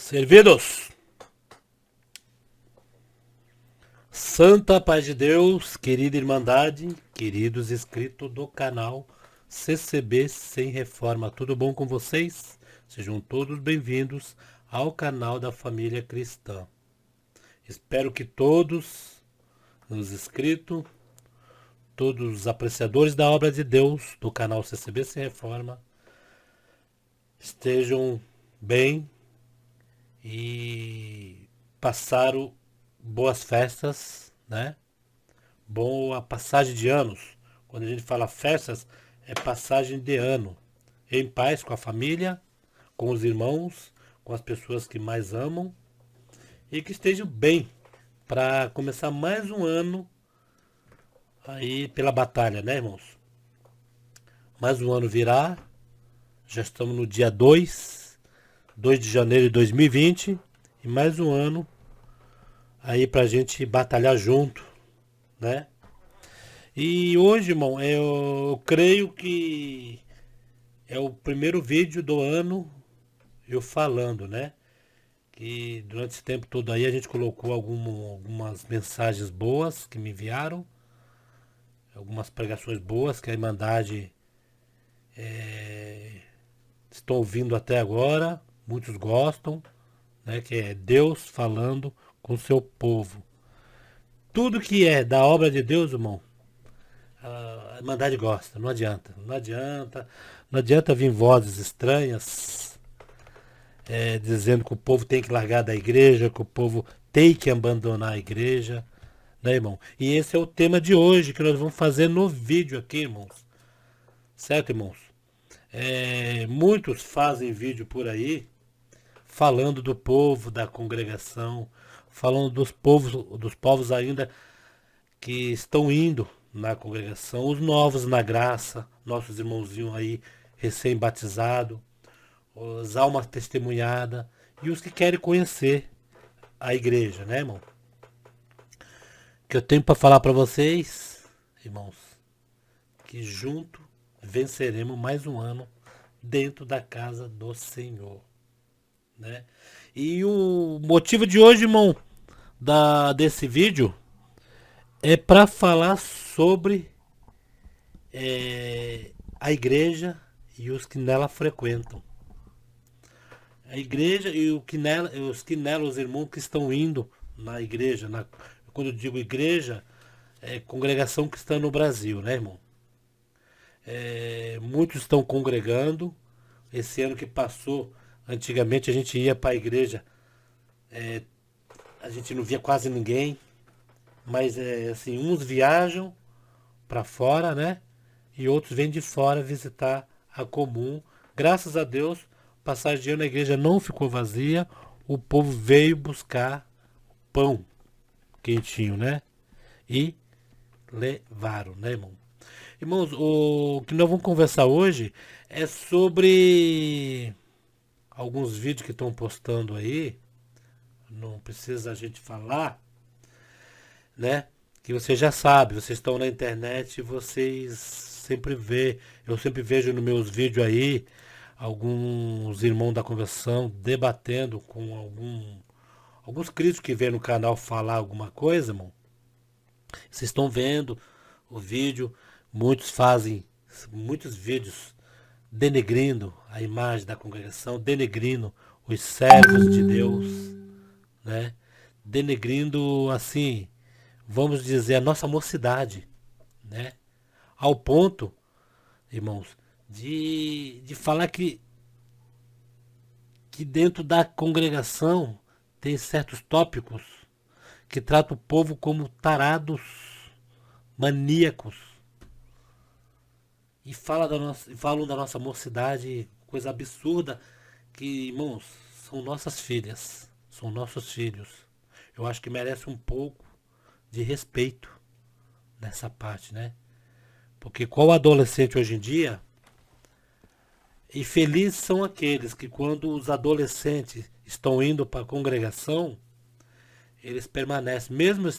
Servidos! Santa paz de Deus, querida Irmandade, queridos inscritos do canal CCB Sem Reforma, tudo bom com vocês? Sejam todos bem-vindos ao canal da família cristã. Espero que todos os inscritos, todos os apreciadores da obra de Deus do canal CCB Sem Reforma estejam bem e passaram boas festas, né? Boa passagem de anos. Quando a gente fala festas, é passagem de ano. Em paz com a família, com os irmãos, com as pessoas que mais amam. E que estejam bem para começar mais um ano aí pela batalha, né, irmãos? Mais um ano virá. Já estamos no dia 2 de janeiro de 2020. E mais um ano aí pra gente batalhar junto, né? E hoje, irmão, eu creio que é o primeiro vídeo do ano eu falando, né? Que durante esse tempo todo aí a gente colocou algumas mensagens boas que me enviaram, algumas pregações boas que a Irmandade estão ouvindo até agora, muitos gostam, né? Que é Deus falando com o seu povo. Tudo que é da obra de Deus, irmão, a Irmandade gosta, não adianta. Não adianta vir vozes estranhas dizendo que o povo tem que largar da igreja, que o povo tem que abandonar a igreja, né, irmão? E esse é o tema de hoje que nós vamos fazer no vídeo aqui, irmãos. Certo, irmãos? Muitos fazem vídeo por aí falando do povo, da congregação, falando dos povos ainda que estão indo na congregação, os novos na graça, nossos irmãozinhos aí recém-batizados, as almas testemunhadas e os que querem conhecer a igreja, né, irmão? Que eu tenho para falar para vocês, irmãos, que junto venceremos mais um ano dentro da casa do Senhor, né? E o motivo de hoje, irmão, desse vídeo é para falar sobre a igreja e os que nela frequentam. A igreja e os que nela, os irmãos que estão indo na igreja. Quando eu digo igreja, é congregação cristã no Brasil, né, irmão? Muitos estão congregando. Esse ano que passou, antigamente a gente ia para a igreja, a gente não via quase ninguém. Mas assim, uns viajam para fora, né? E outros vêm de fora visitar a comum. Graças a Deus, passagem de ano a igreja não ficou vazia. O povo veio buscar pão quentinho, né? E levaram, né, irmão? Irmãos, o que nós vamos conversar hoje é sobre alguns vídeos que estão postando aí. Não precisa a gente falar, né? Que você já sabe, vocês estão na internet e vocês sempre vê, eu sempre vejo nos meus vídeos aí alguns irmãos da conversão debatendo com alguns críticos que vêm no canal falar alguma coisa, irmão. Vocês estão vendo o vídeo, muitos fazem muitos vídeos denegrindo a imagem da congregação, denegrindo os servos de Deus, né? Denegrindo assim, vamos dizer, a nossa mocidade, né? Ao ponto, irmãos, de falar que dentro da congregação tem certos tópicos que tratam o povo como tarados, maníacos. E falam da nossa mocidade, coisa absurda, que, irmãos, são nossas filhas, são nossos filhos. Eu acho que merece um pouco de respeito nessa parte, né? Porque qual adolescente hoje em dia, e felizes são aqueles que quando os adolescentes estão indo para a congregação, eles permanecem, mesmo eles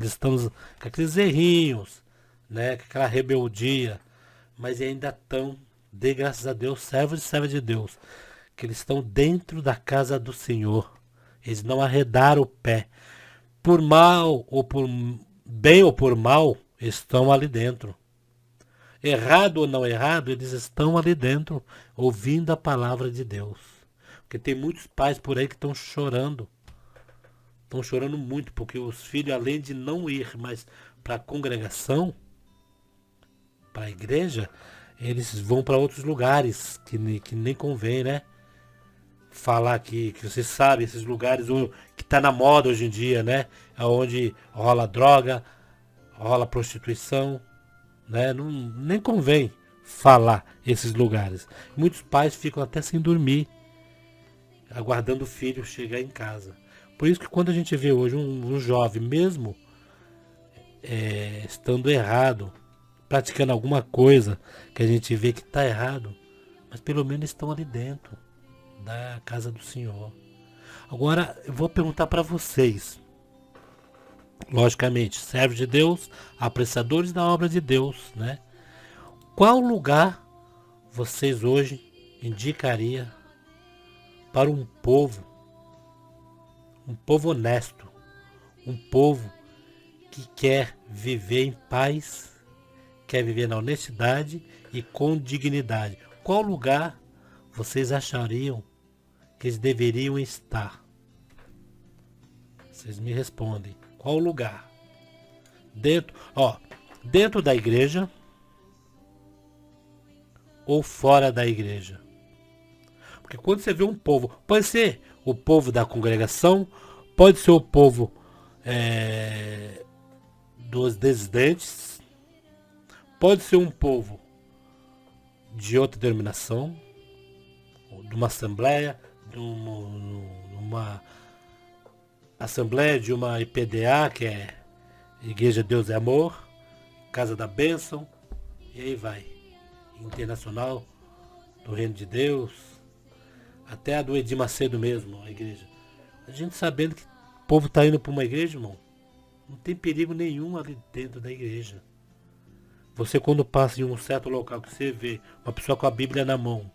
estão com aqueles errinhos, né? Com aquela rebeldia, mas ainda estão, dê graças a Deus, servos e servas de Deus, Porque eles estão dentro da casa do Senhor. Eles não arredaram o pé. Por mal, ou por bem ou por mal, estão ali dentro. Errado ou não errado, eles estão ali dentro, ouvindo a palavra de Deus. Porque tem muitos pais por aí que estão chorando. Estão chorando muito, porque os filhos, além de não ir mais para a congregação, para a igreja, eles vão para outros lugares, que nem convém, né? Falar que você sabe, esses lugares que tá na moda hoje em dia, né? Onde rola droga, rola prostituição, né? Não, nem convém falar esses lugares. Muitos pais ficam até sem dormir, aguardando o filho chegar em casa. Por isso que quando a gente vê hoje um jovem, mesmo estando errado, praticando alguma coisa que a gente vê que está errado, mas pelo menos estão ali dentro da casa do Senhor. Agora eu vou perguntar para vocês, logicamente, servos de Deus, apreciadores da obra de Deus, né? Qual lugar vocês hoje indicariam para um povo honesto, um povo que quer viver em paz, quer viver na honestidade e com dignidade? Qual lugar vocês achariam que eles deveriam estar? Vocês me respondem. Qual lugar? Dentro da igreja ou fora da igreja? Porque quando você vê um povo, pode ser o povo da congregação, pode ser o povo dos desdentes, pode ser um povo de outra denominação, de uma assembleia, de uma assembleia, de uma IPDA, que é Igreja Deus é Amor, Casa da Bênção, e aí vai. Internacional do Reino de Deus, até a do Edir Macedo mesmo, a igreja. A gente sabendo que o povo está indo para uma igreja, irmão, não tem perigo nenhum ali dentro da igreja. Você quando passa em um certo local que você vê uma pessoa com a Bíblia na mão,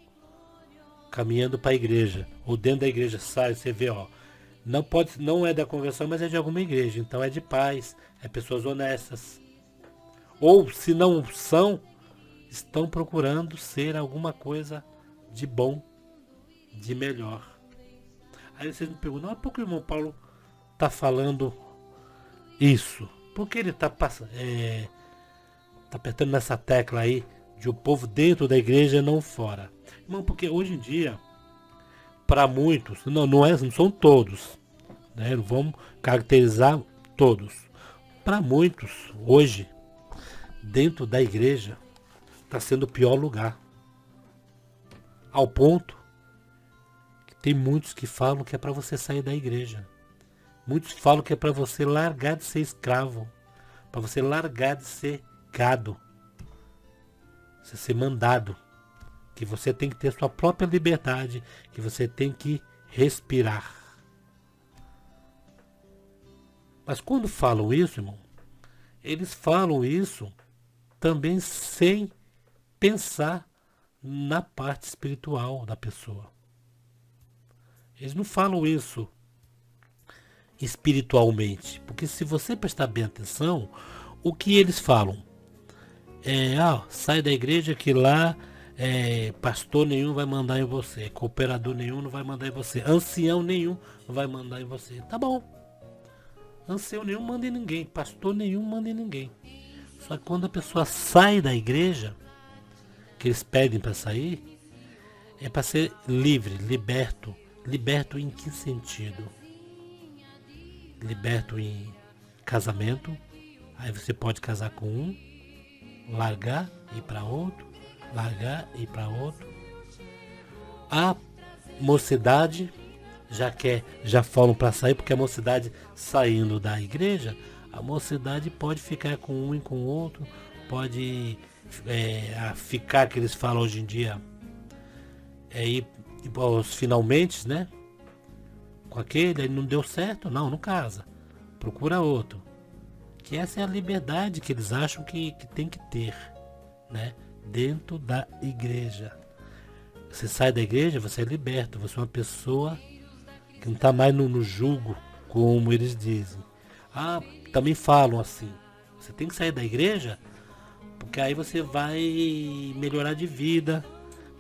caminhando para a igreja, ou dentro da igreja sai, você vê, não é da congregação, mas é de alguma igreja, então é de paz, é pessoas honestas. Ou se não são, estão procurando ser alguma coisa de bom, de melhor. Aí vocês me perguntam, por que o irmão Paulo está falando isso? Por que ele está apertando nessa tecla aí de o povo dentro da igreja e não fora? Irmão, porque hoje em dia, para muitos, não são todos, né? Não vamos caracterizar todos. Para muitos, hoje, dentro da igreja, está sendo o pior lugar. Ao ponto que tem muitos que falam que é para você sair da igreja. Muitos falam que é para você largar de ser escravo, para você largar de ser gado, você ser mandado, que você tem que ter sua própria liberdade, que você tem que respirar. Mas quando falam isso, irmão, eles falam isso também sem pensar na parte espiritual da pessoa. Eles não falam isso espiritualmente, porque se você prestar bem atenção, o que eles falam sai da igreja que lá pastor nenhum vai mandar em você, cooperador nenhum não vai mandar em você, ancião nenhum não vai mandar em você. Tá bom, ancião nenhum manda em ninguém, pastor nenhum manda em ninguém. Só que quando a pessoa sai da igreja, que eles pedem para sair, é para ser livre, liberto. Liberto em que sentido? Liberto em casamento, aí você pode casar com um, largar, ir para outro, largar, ir para outro. A mocidade, já falam para sair, porque a mocidade saindo da igreja, a mocidade pode ficar com um e com o outro, pode ficar, que eles falam hoje em dia, ir aos finalmente, né? Com aquele, aí não deu certo, não casa, procura outro. Que essa é a liberdade que eles acham que tem que ter, né? Dentro da igreja. Você sai da igreja, você é liberto. Você é uma pessoa que não está mais no jugo, como eles dizem. Ah, também falam assim. Você tem que sair da igreja, porque aí você vai melhorar de vida.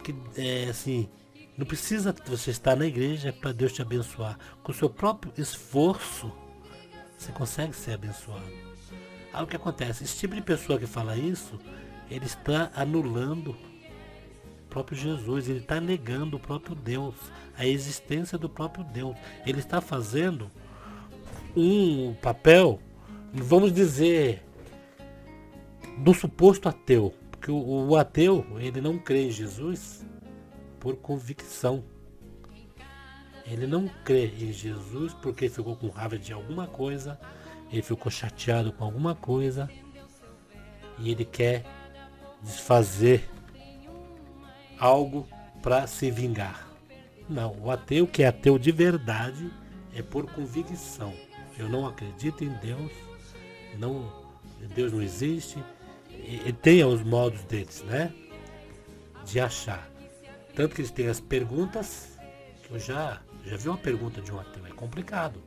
Que é assim, não precisa você estar na igreja para Deus te abençoar. Com o seu próprio esforço, você consegue ser abençoado. Aí o que acontece? Esse tipo de pessoa que fala isso, ele está anulando o próprio Jesus, ele está negando o próprio Deus, a existência do próprio Deus. Ele está fazendo um papel, vamos dizer, do suposto ateu. Porque o ateu, ele não crê em Jesus por convicção. Ele não crê em Jesus porque ficou com raiva de alguma coisa, ele ficou chateado com alguma coisa e ele quer desfazer algo para se vingar. Não, o ateu que é ateu de verdade é por convicção. Eu não acredito em Deus, não, Deus não existe. E tem os modos deles, né? De achar. Tanto que eles têm as perguntas, que eu já vi uma pergunta de um ateu, é complicado.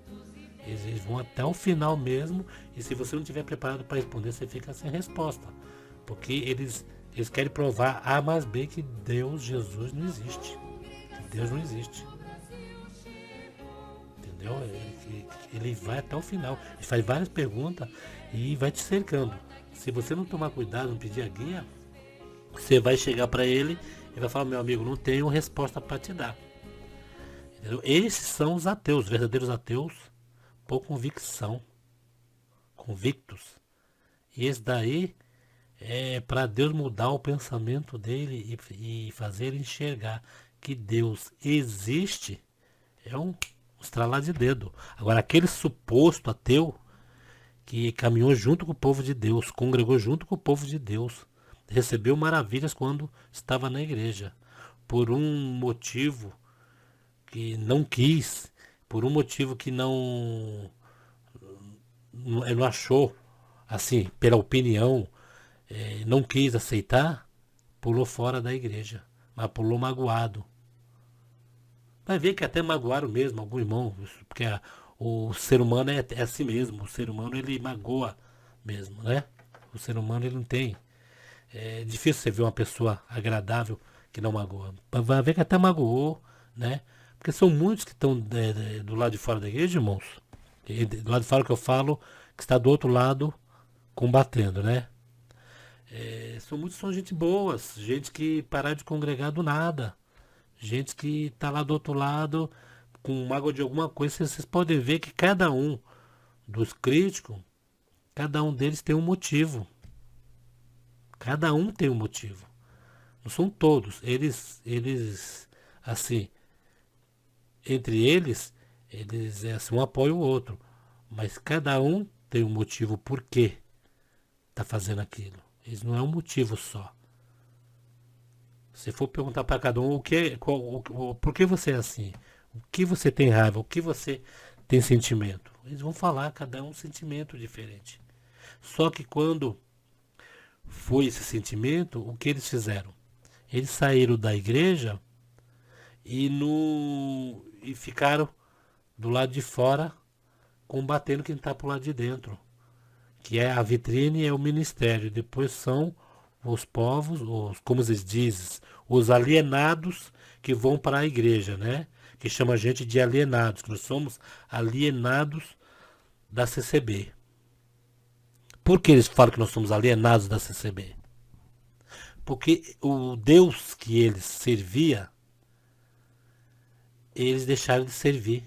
Eles vão até o final mesmo, e se você não estiver preparado para responder, você fica sem resposta. Porque eles querem provar A mais B que Deus, Jesus não existe. Que Deus não existe. Entendeu? Ele vai até o final. Ele faz várias perguntas e vai te cercando. Se você não tomar cuidado, não pedir a guia, você vai chegar para ele e vai falar: meu amigo, não tenho resposta para te dar. Entendeu? Esses são os ateus, verdadeiros ateus, por convicção, convictos. E esse daí é para Deus mudar o pensamento dele e fazer ele enxergar que Deus existe, é um estralar de dedo. Agora, aquele suposto ateu que caminhou junto com o povo de Deus, congregou junto com o povo de Deus, recebeu maravilhas quando estava na igreja, por um motivo que não quis, por um motivo que não achou, assim, pela opinião, não quis aceitar, pulou fora da igreja, mas pulou magoado. Vai ver que até magoaram mesmo algum irmão, porque o ser humano é assim mesmo, o ser humano ele magoa mesmo, né? O ser humano ele não tem. É difícil você ver uma pessoa agradável que não magoa. Vai ver que até magoou, né? Porque são muitos que estão do lado de fora da igreja, irmãos. E do lado de fora que eu falo, que está do outro lado combatendo, né? São muitos são gente boas, gente que parar de congregar do nada. Gente que está lá do outro lado com mágoa de alguma coisa. Vocês podem ver que cada um dos críticos, cada um deles tem um motivo. Cada um tem um motivo. Não são todos. Assim, entre eles assim, um apoia o outro. Mas cada um tem um motivo por que está fazendo aquilo. Isso não é um motivo só. Se for perguntar para cada um por que você é assim, o que você tem raiva, o que você tem sentimento, eles vão falar cada um um sentimento diferente. Só que quando foi esse sentimento, o que eles fizeram? Eles saíram da igreja e ficaram do lado de fora combatendo quem está pro lado de dentro, que é a vitrine, é o ministério. Depois são os povos, como eles dizem, os alienados que vão para a igreja, né? Que chama a gente de alienados, que nós somos alienados da CCB. Por que eles falam que nós somos alienados da CCB? Porque o Deus que eles serviam, eles deixaram de servir.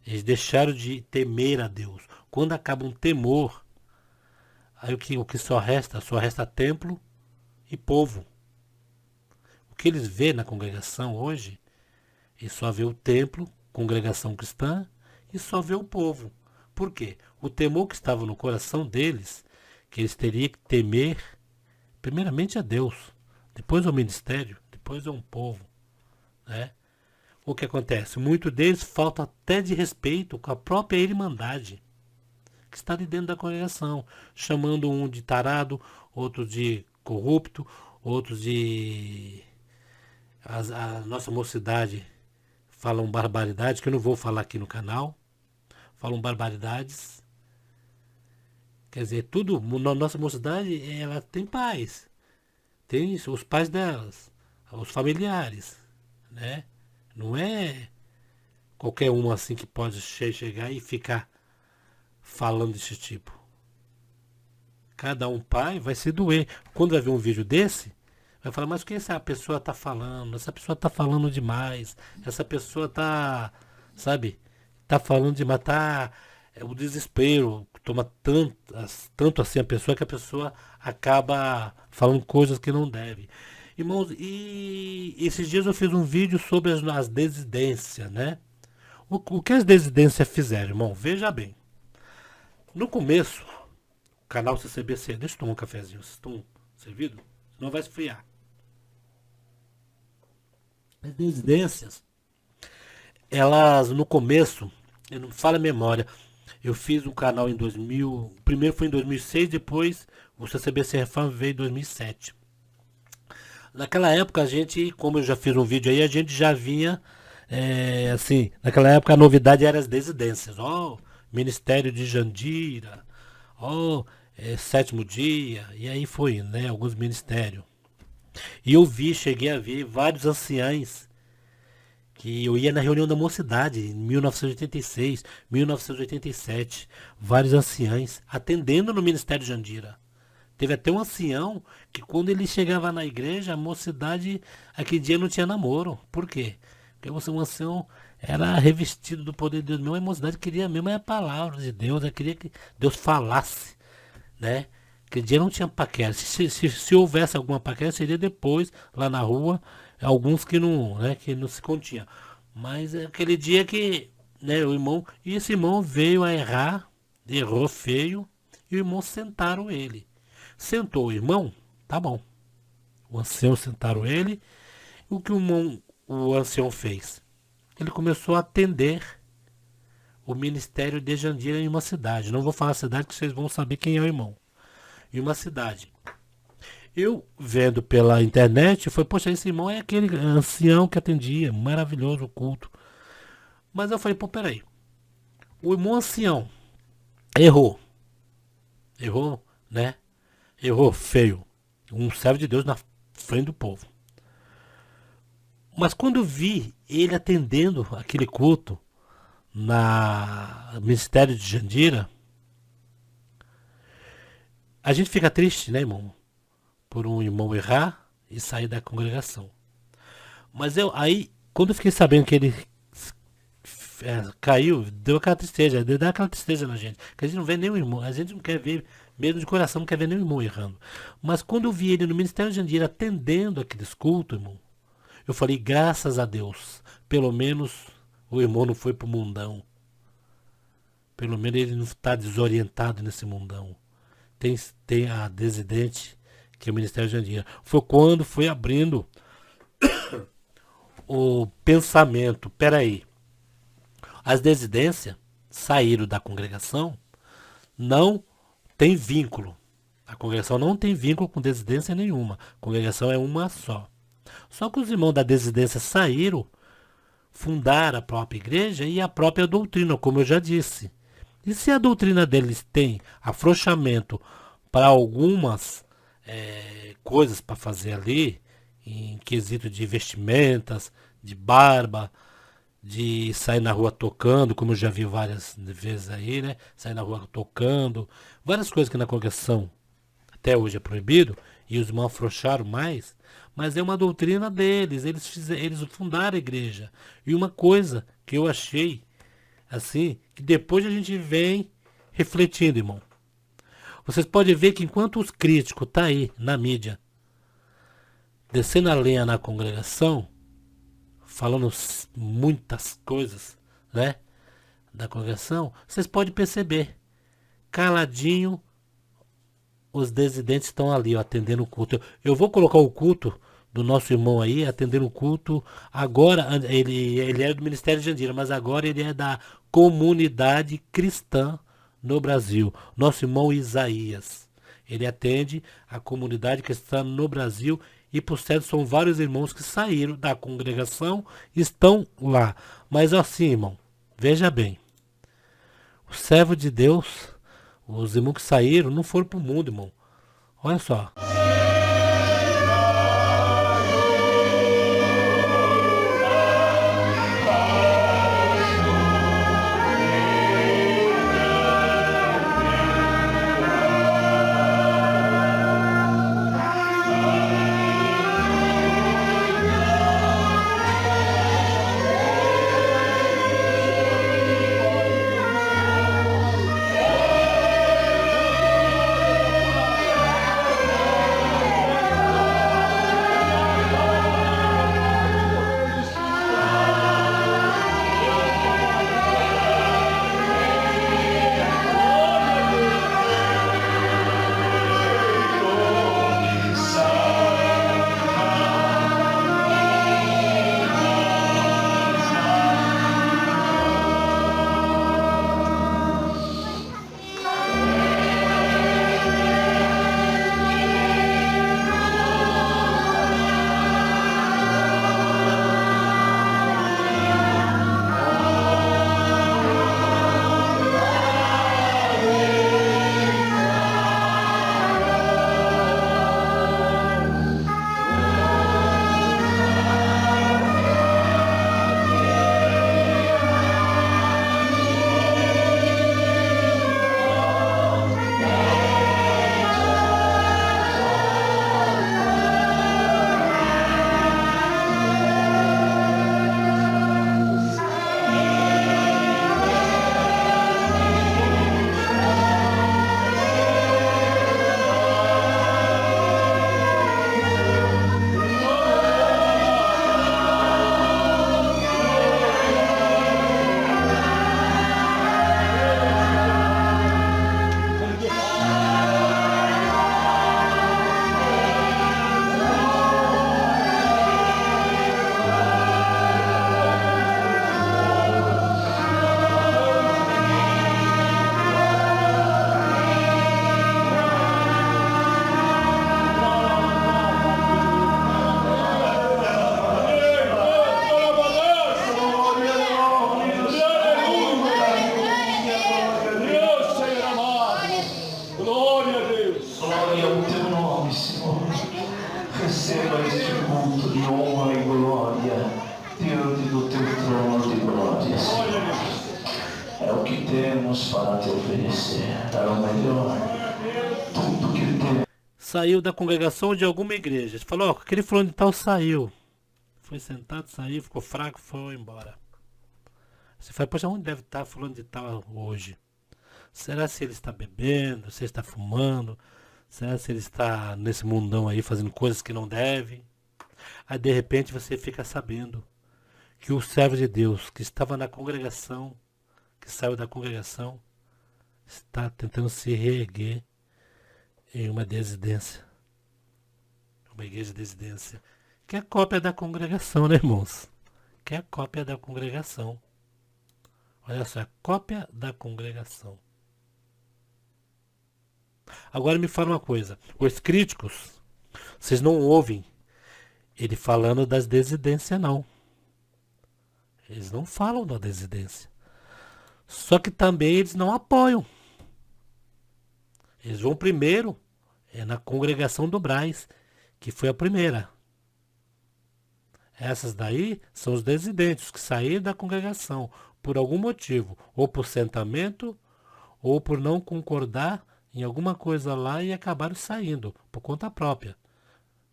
Eles deixaram de temer a Deus. Quando acaba um temor, aí o que só resta? Só resta templo e povo. O que eles vê na congregação hoje, eles só vê o templo, congregação cristã, e só vê o povo. Por quê? O temor que estava no coração deles, que eles teriam que temer, primeiramente a Deus, depois ao ministério, depois a um povo, né? O que acontece? Muitos deles faltam até de respeito com a própria irmandade que está ali dentro da congregação, chamando um de tarado, outro de corrupto, outros de A nossa mocidade falam barbaridades, que eu não vou falar aqui no canal. Falam barbaridades. Quer dizer, tudo, na nossa mocidade, ela tem pais. Tem os pais delas, os familiares, né? Não é qualquer um assim que pode chegar e ficar falando desse tipo. Cada um pai vai se doer. Quando vai ver um vídeo desse, vai falar, mas o que essa pessoa tá falando? Essa pessoa tá falando demais. Essa pessoa tá, sabe, tá falando demais. Tá, o desespero toma tanto assim a pessoa que a pessoa acaba falando coisas que não deve. Irmãos, e esses dias eu fiz um vídeo sobre as desidências, né? O que as desidências fizeram, irmão? Veja bem. No começo, o canal CCBC, deixa eu tomar um cafezinho, vocês estão servido? Senão vai esfriar. As desidências, elas no começo, eu não falo a memória, eu fiz um canal em 2000, primeiro foi em 2006, depois o CCBC Reforma veio em 2007. Naquela época a gente, como eu já fiz um vídeo aí, a gente já vinha, assim, naquela época a novidade era as desidências. Ó, Ministério de Jandira, ó, Sétimo Dia, e aí foi, né, alguns ministérios. E eu cheguei a ver vários anciães que eu ia na reunião da mocidade em 1986, 1987, vários anciães atendendo no Ministério de Jandira. Teve até um ancião que quando ele chegava na igreja, a mocidade aquele dia não tinha namoro. Por quê? Porque o ancião era revestido do poder de Deus mesmo, a mocidade queria mesmo a palavra de Deus, ela queria que Deus falasse, né? Aquele dia não tinha paquera. Se houvesse alguma paquera, seria depois, lá na rua, alguns que não, né, que não se continha. Mas é aquele dia que, né, o irmão, e esse irmão veio a errar, errou feio, e o irmão sentaram ele. Sentou o irmão, tá bom. O ancião sentaram ele. O que o ancião fez? Ele começou a atender o ministério de Jandira em uma cidade. Não vou falar a cidade que vocês vão saber quem é o irmão. Em uma cidade. Eu vendo pela internet, foi, poxa, esse irmão é aquele ancião que atendia, maravilhoso o culto. Mas eu falei, pô, peraí. O irmão ancião errou. Errou, né? Errou feio. Um servo de Deus na frente do povo. Mas quando eu vi ele atendendo aquele culto na Ministério de Jandira, a gente fica triste, né, irmão? Por um irmão errar e sair da congregação. Mas aí, quando eu fiquei sabendo que ele caiu, deu aquela tristeza, deu aquela tristeza na gente. Que a gente não vê nenhum irmão, a gente não quer ver, mesmo de coração, não quer ver nenhum irmão errando. Mas quando eu vi ele no Ministério de Jandira atendendo aqueles cultos, irmão, eu falei, graças a Deus, pelo menos o irmão não foi pro mundão. Pelo menos ele não está desorientado nesse mundão. Tem a desidente, que é o Ministério de Jandira. Foi quando foi abrindo o pensamento. Peraí, as desidências saíram da congregação, não tem vínculo. A congregação não tem vínculo com desidência nenhuma. A congregação é uma só. Só que os irmãos da desidência saíram, fundaram a própria igreja e a própria doutrina, como eu já disse. E se a doutrina deles tem afrouxamento para algumas coisas para fazer ali, em quesito de vestimentas, de barba, de sair na rua tocando, como eu já vi várias vezes aí, né? Sair na rua tocando, várias coisas que na congregação até hoje é proibido, e os irmãos afrouxaram mais, mas é uma doutrina deles, eles fundaram a igreja. E uma coisa que eu achei, assim, que depois a gente vem refletindo, irmão. Vocês podem ver que enquanto os críticos tá aí na mídia, descendo a lenha na congregação, falando muitas coisas, né, da congregação, vocês podem perceber, caladinho, os desidentes estão ali, ó, atendendo o culto. Eu vou colocar o culto do nosso irmão aí, atendendo o culto. Agora, ele é do Ministério de Jandira, mas agora ele é da comunidade cristã no Brasil. Nosso irmão Isaías. Ele atende a comunidade cristã no Brasil E por certo são vários irmãos que saíram da congregação e estão lá. Mas assim, irmão, veja bem. O servo de Deus, os irmãos que saíram, não foram para o mundo, irmão. Olha só. Receba este culto de honra e glória diante do teu trono de glória, Senhor. É o que temos para te oferecer. É o melhor. Tudo que temos. Saiu da congregação de alguma igreja. Ele falou, ó, aquele fulano de tal saiu. Foi sentado, saiu, ficou fraco, foi embora. Você fala, poxa, onde deve estar fulano de tal hoje? Será se ele está bebendo, se ele está fumando? Será se ele está nesse mundão aí fazendo coisas que não deve? Aí de repente você fica sabendo que o servo de Deus que estava na congregação, que saiu da congregação, está tentando se reerguer em uma desidência. Uma igreja de desidência. Que é cópia da congregação, né, irmãos? Que é cópia da congregação. Olha só, é cópia da congregação. Agora me fala uma coisa. Os críticos, vocês não ouvem ele falando das desidências, não. Eles não falam da desidência. Só que também eles não apoiam. Eles vão primeiro na congregação do Brás, que foi a primeira. Essas daí são os desidentes, que saíram da congregação por algum motivo, ou por sentamento, ou por não concordar em alguma coisa lá e acabaram saindo, por conta própria.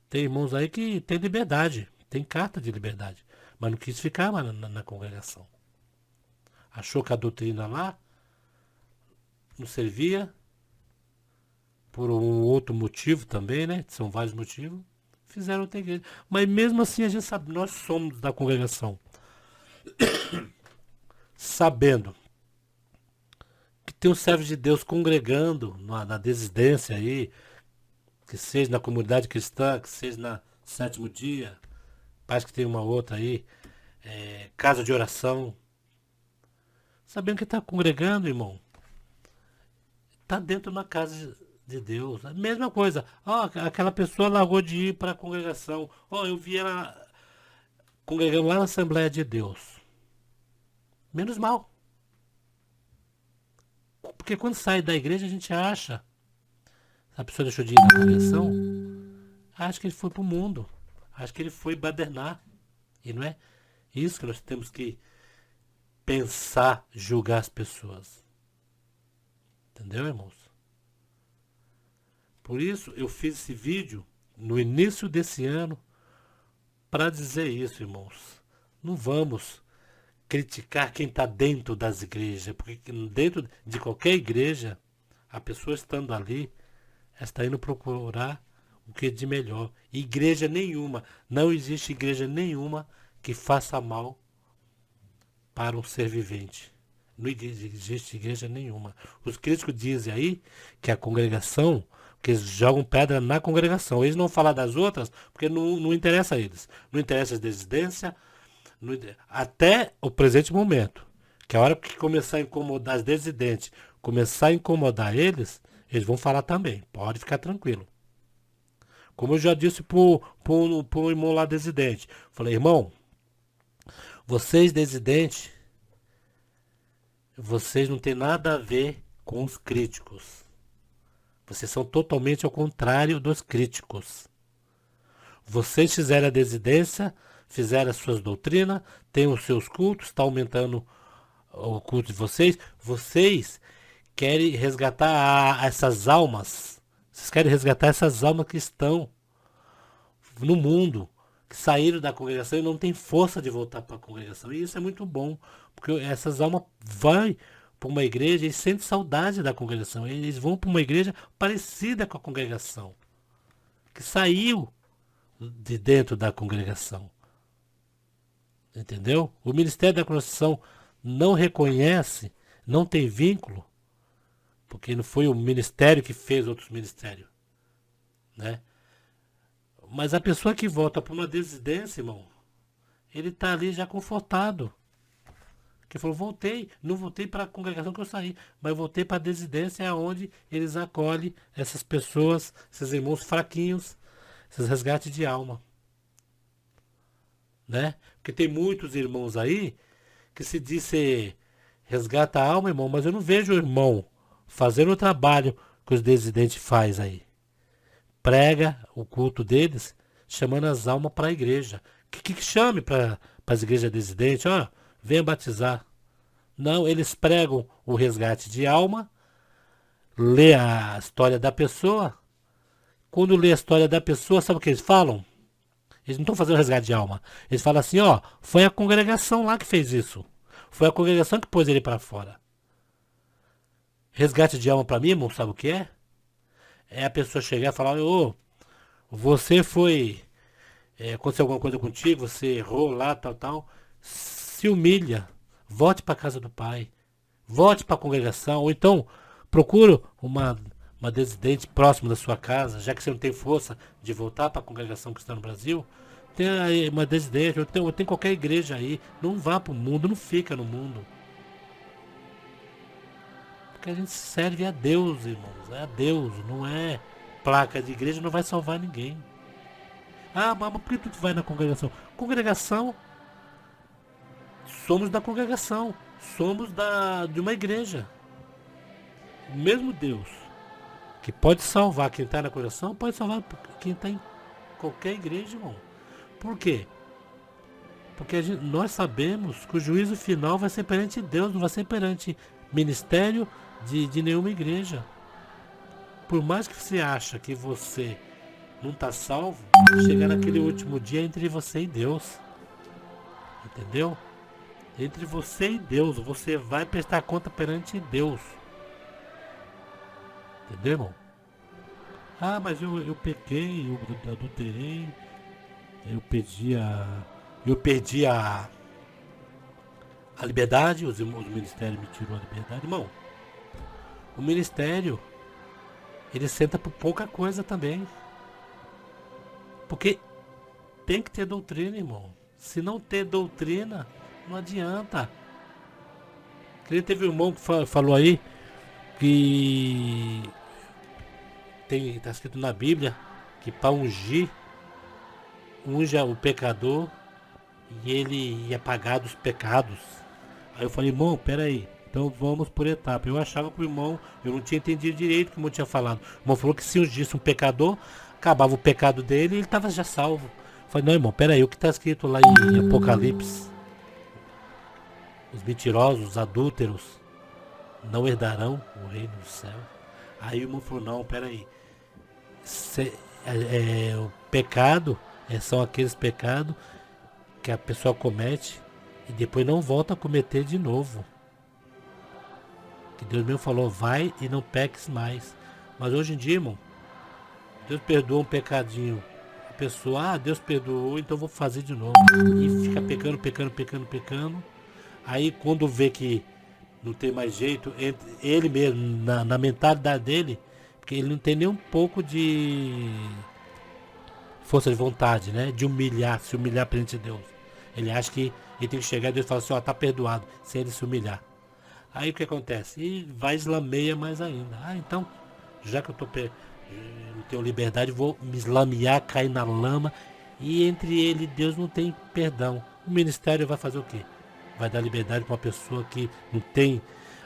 Tem irmãos aí que tem liberdade, tem carta de liberdade, mas não quis ficar na congregação. Achou que a doutrina lá não servia, por um outro motivo também, né? São vários motivos. Fizeram outra igreja. Mas mesmo assim a gente sabe, nós somos da congregação. Sabendo que tem um servo de Deus congregando na desidência aí, que seja na comunidade cristã, que seja na sétimo dia, parece que tem uma outra aí, casa de oração. Sabendo que está congregando, irmão, está dentro de uma casa de Deus. A mesma coisa. Ó, aquela pessoa largou de ir para a congregação. Ó, eu vi ela congregando lá na Assembleia de Deus. Menos mal. Porque quando sai da igreja a gente acha. A pessoa deixou de ir na congregação, acha que ele foi pro mundo. Acha que ele foi badernar. E não é isso que nós temos que pensar, julgar as pessoas. Entendeu, irmãos? Por isso eu fiz esse vídeo no início desse ano para dizer isso, irmãos. Não vamos criticar quem está dentro das igrejas, porque dentro de qualquer igreja, a pessoa estando ali, ela está indo procurar o que é de melhor. Igreja nenhuma, não existe igreja nenhuma que faça mal para um ser vivente. Não existe igreja nenhuma. Os críticos dizem aí que a congregação, que eles jogam pedra na congregação. Eles não falam das outras, porque não interessa a eles. Não interessa as desidências, até o presente momento. Que a hora que começar a incomodar as desidentes, começar a incomodar eles vão falar também. Pode ficar tranquilo. Como eu já disse pro irmão lá desidente. Falei, irmão, vocês desidentes, vocês não tem nada a ver com os críticos. Vocês são totalmente ao contrário dos críticos. Vocês fizeram a desidência, fizeram as suas doutrinas, têm os seus cultos, está aumentando o culto de vocês. Vocês querem resgatar essas almas. Vocês querem resgatar essas almas que estão no mundo, que saíram da congregação e não tem força de voltar para a congregação. E isso é muito bom, porque essas almas vão para uma igreja e sentem saudade da congregação. Eles vão para uma igreja parecida com a congregação, que saiu de dentro da congregação. Entendeu? O Ministério da Construção não reconhece, não tem vínculo, porque não foi o ministério que fez outros ministérios, né? Mas a pessoa que volta para uma desidência, irmão, ele está ali já confortado. Que falou, não voltei para a congregação que eu saí, mas voltei para a desidência, onde eles acolhem essas pessoas, esses irmãos fraquinhos, esses resgates de alma. Né? Porque tem muitos irmãos aí que se diz ser resgata a alma, irmão, mas eu não vejo o irmão fazendo o trabalho que os desidentes faz aí. Prega o culto deles, chamando as almas para a igreja. Que chame para as igrejas desidentes, ó, venha batizar. Não, eles pregam o resgate de alma, lê a história da pessoa. Quando lê a história da pessoa, sabe o que eles falam? Eles não estão fazendo resgate de alma. Eles falam assim, ó, foi a congregação lá que fez isso. Foi a congregação que pôs ele para fora. Resgate de alma para mim, irmão, sabe o que é? É a pessoa chegar e falar, ô, você foi, aconteceu alguma coisa contigo, você errou lá, tal, se humilha, volte para a casa do Pai, volte para a congregação, ou então procure uma desidente próxima da sua casa, já que você não tem força de voltar para a congregação cristã no Brasil, tem aí uma desidente, ou tem qualquer igreja aí, não vá para o mundo, não fica no mundo. Porque a gente serve a Deus, irmãos. É a Deus, não é placa de igreja, não vai salvar ninguém. Ah, mas por que tu vai na congregação? Congregação, somos da congregação. Somos de uma igreja. O mesmo Deus que pode salvar quem está na congregação, pode salvar quem está em qualquer igreja, irmão. Por quê? Porque nós sabemos que o juízo final vai ser perante Deus, não vai ser perante ministério de nenhuma igreja. Por mais que você acha que você não está salvo, chegar naquele último dia entre você e Deus. Entendeu? Entre você e Deus, você vai prestar conta perante Deus. Entendeu, irmão? Ah, mas eu pequei, eu adulterei, eu perdi a liberdade, os ministérios me tirou a liberdade. Irmão, o ministério, ele senta por pouca coisa também. Porque tem que ter doutrina, irmão. Se não ter doutrina, não adianta. Que teve um irmão que falou aí que Está escrito na Bíblia que para ungir, unja o pecador e ele ia pagar dos pecados. Aí eu falei, irmão, peraí, então vamos por etapa. Eu achava que o irmão, eu não tinha entendido direito o que o irmão tinha falado. O irmão falou que se ungisse um pecador, acabava o pecado dele e ele estava já salvo. Eu falei, não, irmão, peraí, o que está escrito lá em Apocalipse? Os mentirosos, os adúlteros, não herdarão o reino do céu. Aí o irmão falou, não, peraí. O pecado são aqueles pecados que a pessoa comete e depois não volta a cometer de novo. Que Deus mesmo falou, vai e não peques mais. Mas hoje em dia, irmão, Deus perdoa um pecadinho. A pessoa, Deus perdoou, então vou fazer de novo. E fica pecando. Aí quando vê que não tem mais jeito, ele mesmo, na mentalidade dele, porque ele não tem nem um pouco de força de vontade, né? De se humilhar perante Deus. Ele acha que ele tem que chegar e Deus fala assim, tá perdoado, sem ele se humilhar. Aí o que acontece? E vai eslameia mais ainda. Então, já que eu não tenho liberdade, vou me eslamear, cair na lama. E entre ele e Deus não tem perdão. O ministério vai fazer o quê? Vai dar liberdade para uma pessoa que não tem,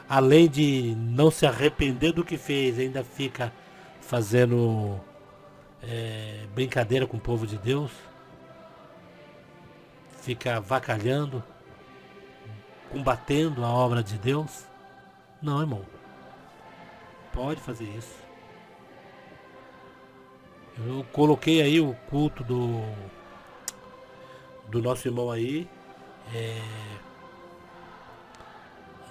além de não se arrepender do que fez, ainda fica fazendo brincadeira com o povo de Deus, fica avacalhando, combatendo a obra de Deus. Não, irmão, pode fazer isso. Eu coloquei aí o culto do nosso irmão aí,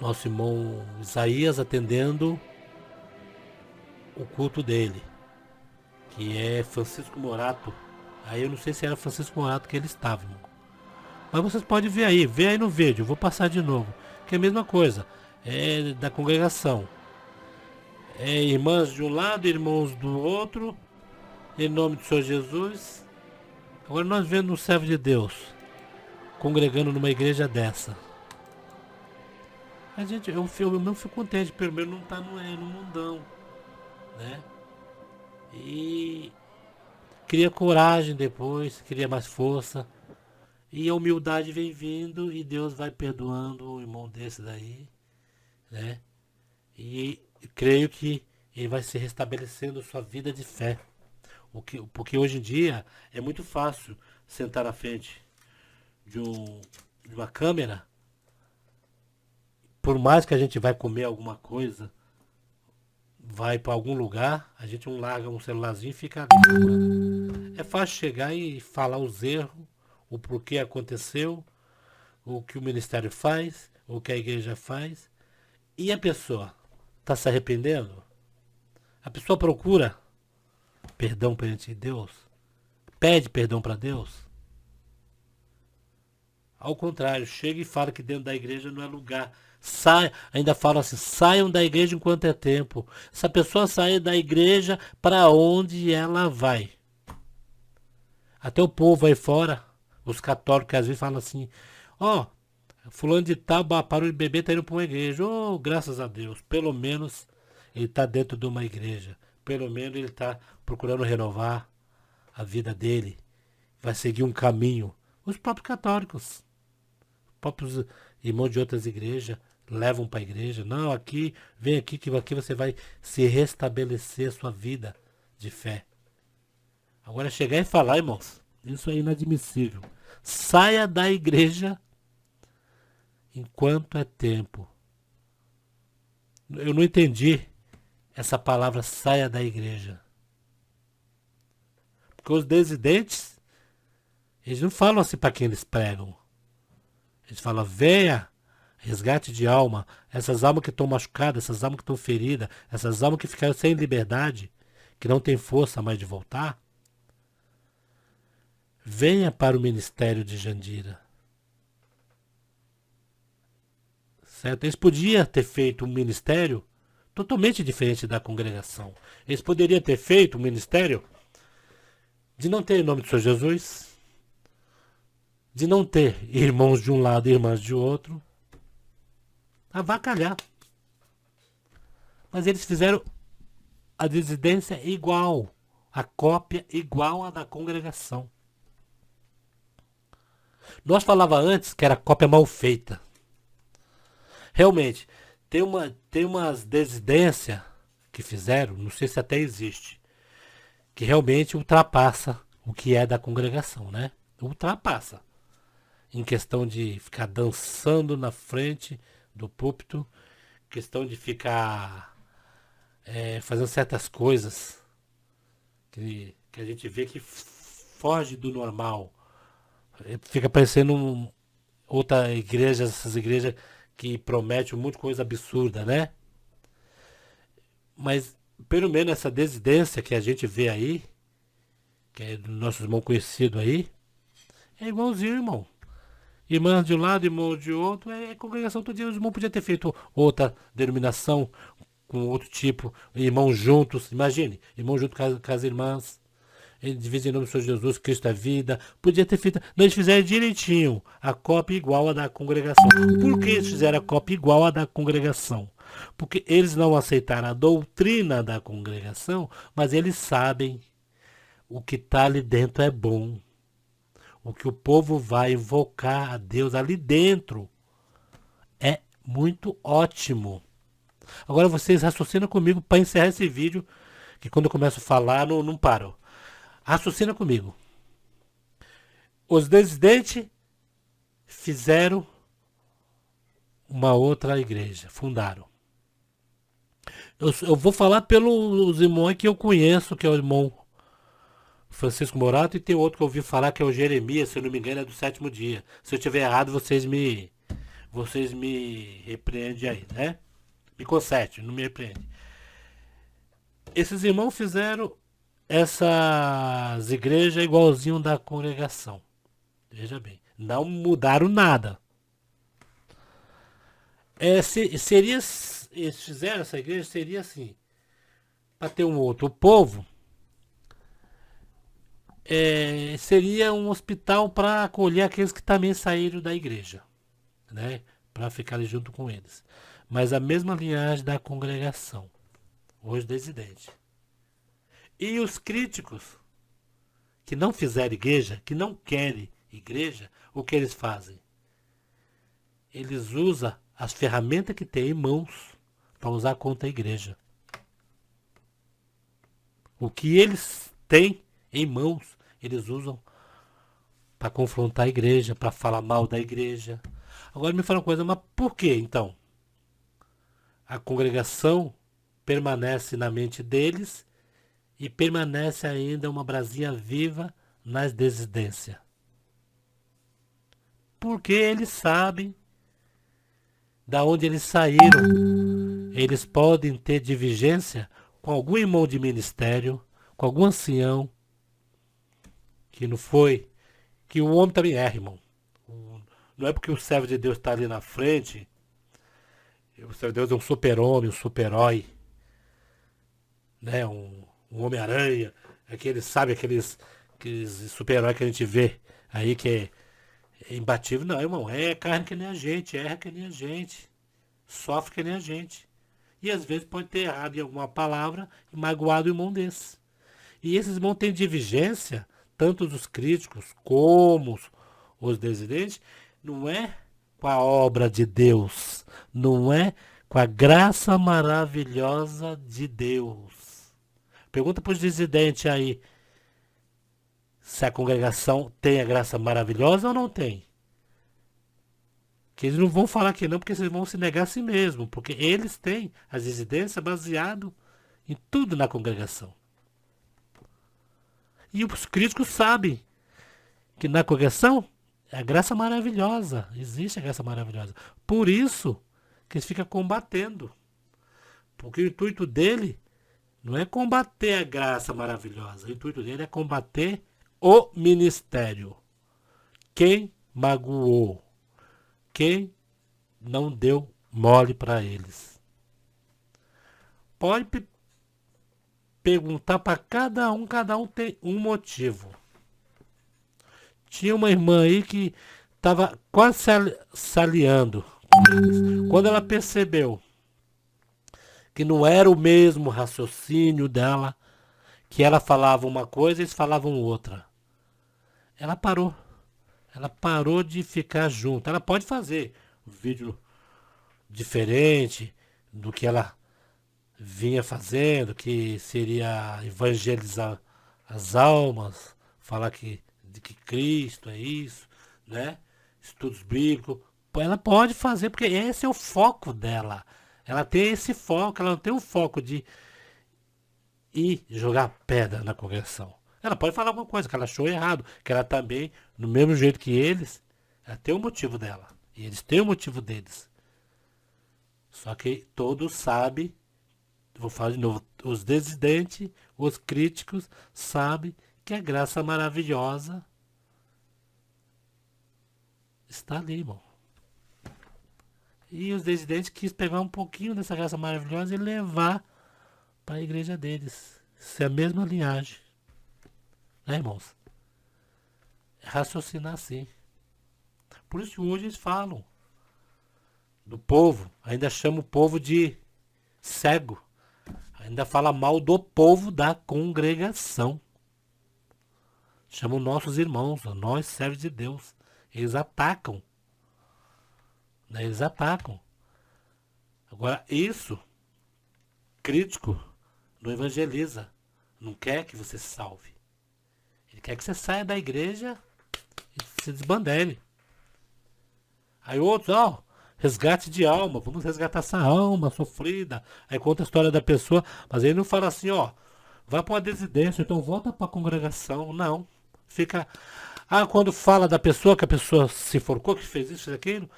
nosso irmão Isaías atendendo o culto dele, que é Francisco Morato. Aí eu não sei se era Francisco Morato que ele estava, irmão. Mas vocês podem ver aí no vídeo, eu vou passar de novo. Que é a mesma coisa, é da congregação. É irmãs de um lado, irmãos do outro, em nome do Senhor Jesus. Agora nós vemos um servo de Deus congregando numa igreja dessa. A gente, eu não fico contente, pelo menos não tá no mundão, né? E cria coragem depois, cria mais força. E a humildade vem vindo e Deus vai perdoando o irmão desse daí, né? E creio que ele vai se restabelecendo sua vida de fé. Porque hoje em dia é muito fácil sentar na frente de uma câmera. Por mais que a gente vai comer alguma coisa, vai para algum lugar, a gente não larga um celularzinho e fica ali. É fácil chegar e falar os erros, o porquê aconteceu, o que o ministério faz, o que a igreja faz. E a pessoa está se arrependendo? A pessoa procura perdão perante Deus? Pede perdão para Deus? Ao contrário, chega e fala que dentro da igreja não é lugar. Ainda fala assim, saiam da igreja enquanto é tempo. Essa pessoa sai da igreja, para onde ela vai? Até o povo aí fora, os católicos que às vezes falam assim, fulano de tal parou de beber, tá indo para uma igreja. Graças a Deus, pelo menos ele está dentro de uma igreja. Pelo menos ele está procurando renovar a vida dele. Vai seguir um caminho. Os próprios católicos, os próprios irmãos de outras igrejas, levam para a igreja. Não, vem aqui que aqui você vai se restabelecer a sua vida de fé. Agora chegar e falar, irmãos, isso é inadmissível. Saia da igreja enquanto é tempo. Eu não entendi essa palavra saia da igreja. Porque os desidentes, eles não falam assim para quem eles pregam. Eles falam, venha, resgate de alma. Essas almas que estão machucadas, essas almas que estão feridas, essas almas que ficaram sem liberdade, que não tem força mais de voltar. Venha para o ministério de Jandira. Certo? Eles podiam ter feito um ministério totalmente diferente da congregação. Eles poderiam ter feito um ministério de não ter em nome do Senhor Jesus, de não ter irmãos de um lado e irmãs de outro, avacalhar. Mas eles fizeram A desidência é igual. A cópia igual à da congregação. Nós falava antes que era cópia mal feita. Realmente, tem umas desidências que fizeram, não sei se até existe, que realmente ultrapassa o que é da congregação, né? Ultrapassa. Em questão de ficar dançando na frente do púlpito, questão de ficar fazendo certas coisas que a gente vê que foge do normal. Fica parecendo outra igreja, essas igrejas que prometem um monte de coisa absurda, né? Mas, pelo menos essa desidência que a gente vê aí, que é do nosso irmão conhecido aí, é igualzinho, irmão. Irmãs de um lado, irmão de outro, é congregação todo dia. Os irmãos podiam ter feito outra denominação, com outro tipo, irmãos juntos, imagine, irmãos juntos com as irmãs, dividem em nome do Senhor Jesus, Cristo é vida, podia ter feito, não, eles fizeram direitinho, a cópia igual a da congregação. Por que eles fizeram a cópia igual a da congregação? Porque eles não aceitaram a doutrina da congregação, mas eles sabem o que está ali dentro é bom. O que o povo vai invocar a Deus ali dentro é muito ótimo. Agora vocês raciocinam comigo para encerrar esse vídeo, que quando eu começo a falar não paro. Raciocina comigo. Os desidentes fizeram uma outra igreja, fundaram. Eu vou falar pelos irmãos que eu conheço, que é o irmão Francisco Morato, e tem outro que eu ouvi falar que é o Jeremias, se eu não me engano é do sétimo dia. Se eu estiver errado, vocês me repreendem aí, né? Me conserte, não me repreende. Esses irmãos fizeram essas igrejas igualzinho da congregação. Veja bem, não mudaram nada. Seria, eles fizeram essa igreja, seria assim, para ter um outro povo, seria um hospital para acolher aqueles que também saíram da igreja, né? Para ficarem junto com eles. Mas a mesma linhagem da congregação, os desidentes. E os críticos que não fizeram igreja, que não querem igreja, o que eles fazem? Eles usam as ferramentas que têm em mãos para usar contra a igreja. O que eles têm em mãos, eles usam para confrontar a igreja, para falar mal da igreja. Agora me fala uma coisa, mas por que então? A congregação permanece na mente deles e permanece ainda uma brasinha viva nas desidências. Porque eles sabem da onde eles saíram. Eles podem ter divergência com algum irmão de ministério, com algum ancião, que não foi, que o homem também erra, irmão. Não é porque o servo de Deus está ali na frente, o servo de Deus é um super-homem, um super-herói, né? Um Homem-Aranha, aqueles super-heróis que a gente vê aí que é imbatível. Não, irmão, é carne que nem a gente, erra que nem a gente, sofre que nem a gente. E às vezes pode ter errado em alguma palavra e magoado o irmão desse. E esses irmãos têm divergência, tanto os críticos como os desidentes, não é com a obra de Deus, não é com a graça maravilhosa de Deus. Pergunta para os desidentes aí se a congregação tem a graça maravilhosa ou não tem. Que eles não vão falar que não, porque eles vão se negar a si mesmo, porque eles têm as residências baseado em tudo na congregação. E os críticos sabem que na congregação é a graça maravilhosa, existe a graça maravilhosa. Por isso que eles ficam combatendo. Porque o intuito dele não é combater a graça maravilhosa, o intuito dele é combater o ministério. Quem magoou, quem não deu mole para eles. Pode perguntar para cada um tem um motivo. Tinha uma irmã aí que estava quase se aliando com eles. Quando ela percebeu que não era o mesmo raciocínio dela, que ela falava uma coisa e eles falavam outra. Ela parou. Ela parou de ficar junto. Ela pode fazer um vídeo diferente do que ela vinha fazendo, que seria evangelizar as almas, falar de que Cristo é isso, né? Estudos bíblicos. Ela pode fazer, porque esse é o foco dela. Ela tem esse foco, ela não tem o foco de ir jogar pedra na congregação. Ela pode falar alguma coisa que ela achou errado, que ela também, no mesmo jeito que eles, ela tem o motivo dela. E eles têm o motivo deles. Só que todos sabem, vou falar de novo, os dissidentes, os críticos, sabem que a graça maravilhosa está ali, irmão. E os dissidentes quis pegar um pouquinho dessa graça maravilhosa e levar para a igreja deles. Isso é a mesma linhagem. Né, irmãos? É raciocinar assim. Por isso que hoje eles falam do povo, ainda chama o povo de cego. Ainda fala mal do povo da congregação. Chamam nossos irmãos, nós servos de Deus. Eles atacam. Né? Eles atacam. Agora, isso, crítico, não evangeliza. Não quer que você se salve. Ele quer que você saia da igreja e se desbandere. Aí outros, resgate de alma, vamos resgatar essa alma sofrida. Aí conta a história da pessoa, mas ele não fala assim, vai para uma desidência, então volta para a congregação. Não. Fica. Quando fala da pessoa, que a pessoa se enforcou, que fez isso, fez aquilo.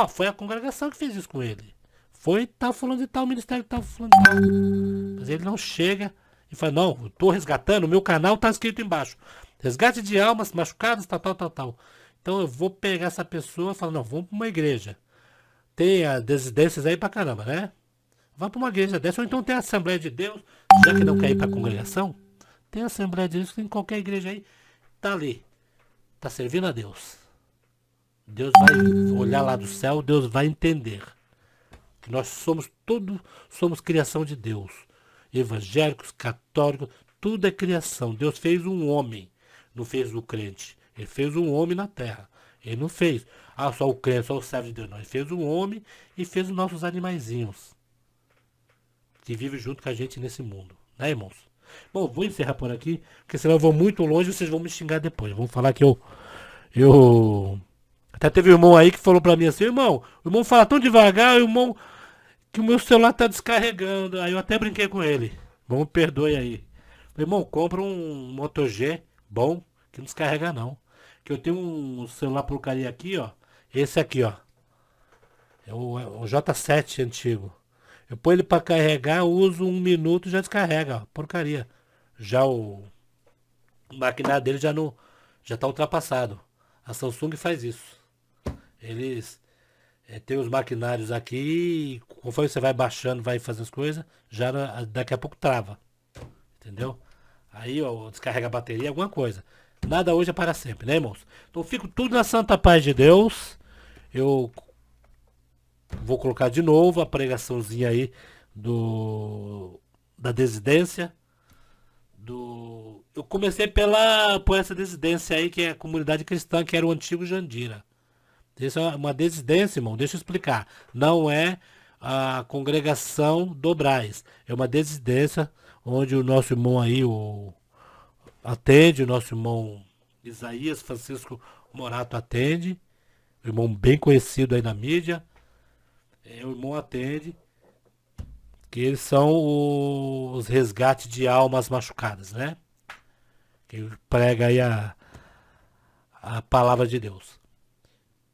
Foi a congregação que fez isso com ele. Foi tal fulano de tal, ministério tal, fulano de tal. Mas ele não chega e fala, não, eu tô resgatando, o meu canal tá escrito embaixo. Resgate de almas machucadas, tal. Então eu vou pegar essa pessoa e falar, não, vamos para uma igreja. Tem as desidências aí pra caramba, né? Vá para uma igreja dessa, ou então tem a Assembleia de Deus, já que não quer ir pra congregação, tem a Assembleia de Deus, tem qualquer igreja aí, tá ali, tá servindo a Deus. Deus vai olhar lá do céu, Deus vai entender que nós somos criação de Deus. Evangélicos, católicos, tudo é criação. Deus fez um homem, não fez o crente. Ele fez um homem na terra. Ele não fez, só o crente, só o servo de Deus. Não, ele fez um homem e fez os nossos animaizinhos que vivem junto com a gente nesse mundo. Né, irmãos? Bom, vou encerrar por aqui, porque senão eu vou muito longe e vocês vão me xingar depois. Vamos falar que eu... Até teve um irmão aí que falou pra mim assim, irmão, o irmão fala tão devagar, o irmão, que o meu celular tá descarregando. Aí eu até brinquei com ele. Vamos, perdoe aí. Irmão, compra um Moto G bom, que não descarrega não. Que eu tenho um celular porcaria aqui, esse aqui, é o J7 antigo. Eu ponho ele pra carregar, uso 1 minuto e já descarrega, porcaria. Já o maquinário dele já tá ultrapassado. A Samsung faz isso. Eles tem os maquinários aqui e conforme você vai baixando, vai fazendo as coisas, já daqui a pouco trava. Entendeu? Aí, descarrega a bateria, alguma coisa. Nada hoje é para sempre, né, irmãos? Então fico tudo na santa paz de Deus. Eu vou colocar de novo a pregaçãozinha aí da desidência. Eu comecei por essa desidência aí, que é a comunidade cristã, que era o antigo Jandira. Isso é uma desidência, irmão, deixa eu explicar. Não é a congregação do Brás. É uma desidência onde o nosso irmão aí atende, o nosso irmão Isaías Francisco Morato atende. Um irmão bem conhecido aí na mídia. O irmão atende. Que eles são os resgates de almas machucadas, né? Que prega aí a palavra de Deus.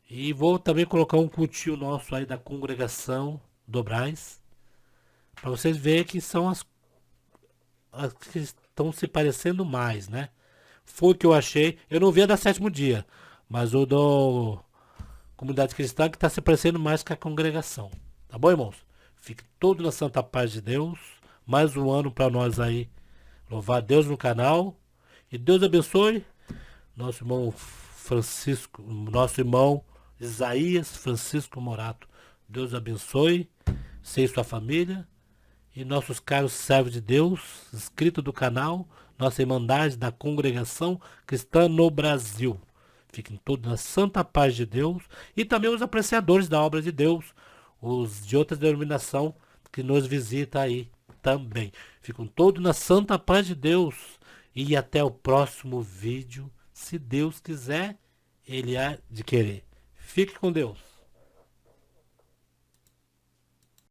E vou também colocar um cultinho nosso aí da congregação do Brás. Para vocês verem que são as que estão se parecendo mais, né? Foi o que eu achei. Eu não vi a da sétimo dia. Mas o do comunidade cristã que está se parecendo mais com a congregação. Tá bom, irmãos? Fique todo na santa paz de Deus. Mais um ano para nós aí. Louvar a Deus no canal. E Deus abençoe nosso irmão Francisco, nosso irmão Isaías Francisco Morato. Deus abençoe, você e sua família. e nossos caros servos de Deus, inscritos do canal, nossa Irmandade da Congregação Cristã no Brasil. Fiquem todos na santa paz de Deus e também os apreciadores da obra de Deus, os de outra denominação que nos visita aí também. Ficam todos na santa paz de Deus e até o próximo vídeo, se Deus quiser, Ele há de querer. Fique com Deus.